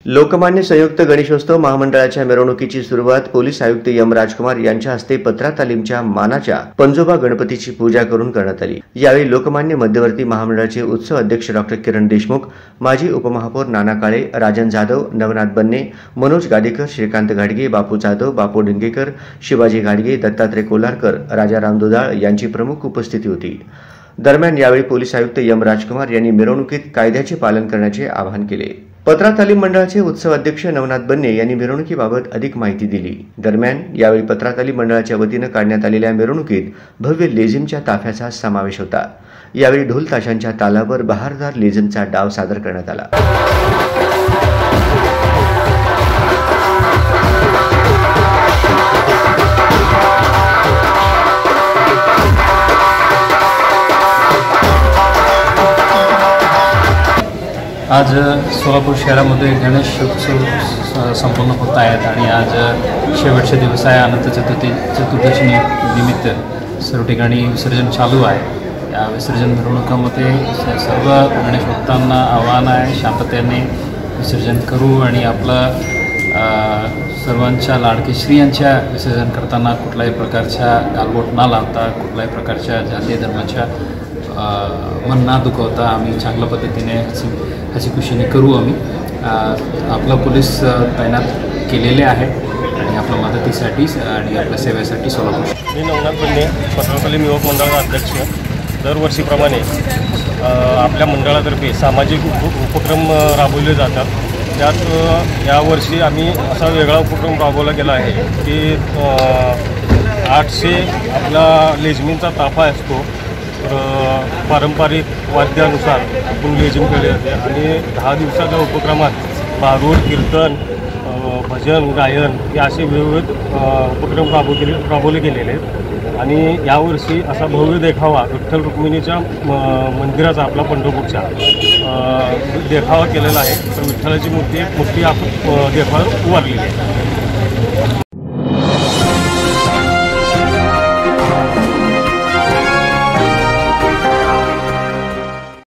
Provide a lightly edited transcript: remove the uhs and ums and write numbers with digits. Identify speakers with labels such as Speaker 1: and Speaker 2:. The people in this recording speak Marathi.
Speaker 1: लोकमान्य संयुक्त गणेशोत्सव महामंडळाच्या मिरवणुकीची सुरुवात पोलीस आयुक्त एम राजकुमार यांच्या हस्ते पत्रा तालीमच्या मानाच्या पंजोबा गणपतीची पूजा करून करण्यात आली। यावेळी लोकमान्य मध्यवर्ती महामंडळाचे उत्सव अध्यक्ष डॉ किरण देशमुख, माजी उपमहापौर नाना काळे, राजन जाधव, नवनाथ बन्ने, मनोज गादेकर, श्रीकांत घाडगे, बापू जाधव, बापू डिंगेकर, शिवाजी घाडगे, दत्तात्रय कोल्हारकर, राजाराम दुधाळ यांची प्रमुख उपस्थिती होती। दरम्यान यावेळी पोलीस आयुक्त एम राजकुमार यांनी मिरवणुकीत कायद्याचे पालन करण्याचे आवाहन केले। पत्रा तालीम मंडळाचे उत्सव अध्यक्ष नवनाथ बन्ने यांनी मिरवणुकीबाबत अधिक माहिती दिली। दरम्यान यावेळी पत्रा तालीम मंडळाच्या वतीने काढण्यात आलेल्या मिरवणुकीत भव्य लेझिमच्या ताफ्याचा समावेश होता। यावेळी ढोल ताशांच्या तालावर बहारदार लेझिमचा डाव सादर करण्यात आला।
Speaker 2: आज सोलापूर शहरामध्ये गणेश उत्सव संपन्न होत आहेत आणि आज शेवटचे दिवस आहे। अनंत चतुर्दशी निमित्त सर्व ठिकाणी विसर्जन चालू आहे। या विसर्जन मिरवणुकामध्ये सर्व गणेश भक्तांना आव्हान आहे, शांततेने विसर्जन करू आणि आपलं सर्वांच्या लाडके श्रियांच्या विसर्जन करताना कुठल्याही प्रकारच्या गालबोट न लावता, कुठल्याही प्रकारच्या जातीय धर्माच्या मन ना दुखवता आम्ही चांगल्या पद्धतीने हसी खुशीने करू। आम्ही आपलं पोलीस तैनात केलेले आहे आणि आपल्या मदतीसाठी आणि आपल्या सेवेसाठी सोलापूर।
Speaker 3: मी नवनाथ बन्ने, पत्रा तालीम युवक मंडळाचा अध्यक्ष। दरवर्षीप्रमाणे आपल्या मंडळातर्फे सामाजिक उपक्रम राबवले जातात। त्यात यावर्षी आम्ही असा वेगळा उपक्रम राबवला गेला आहे की 800 आपला लेझिमचा ताफा असतो, पारंपरिक वाद्यानुसार आपण लेझिम केले जाते आणि 10 दिवसाच्या उपक्रमात भारूड, कीर्तन, भजन, गायन हे असे विविध उपक्रम राबवले गेलेले आहेत। आणि यावर्षी असा भव्य देखावा विठ्ठल रुक्मिणीच्या मंदिराचा आपला पंढरपूरचा देखावा केलेला आहे। तर विठ्ठलाची मूर्ती आपण देखावा उभारलेली आहे।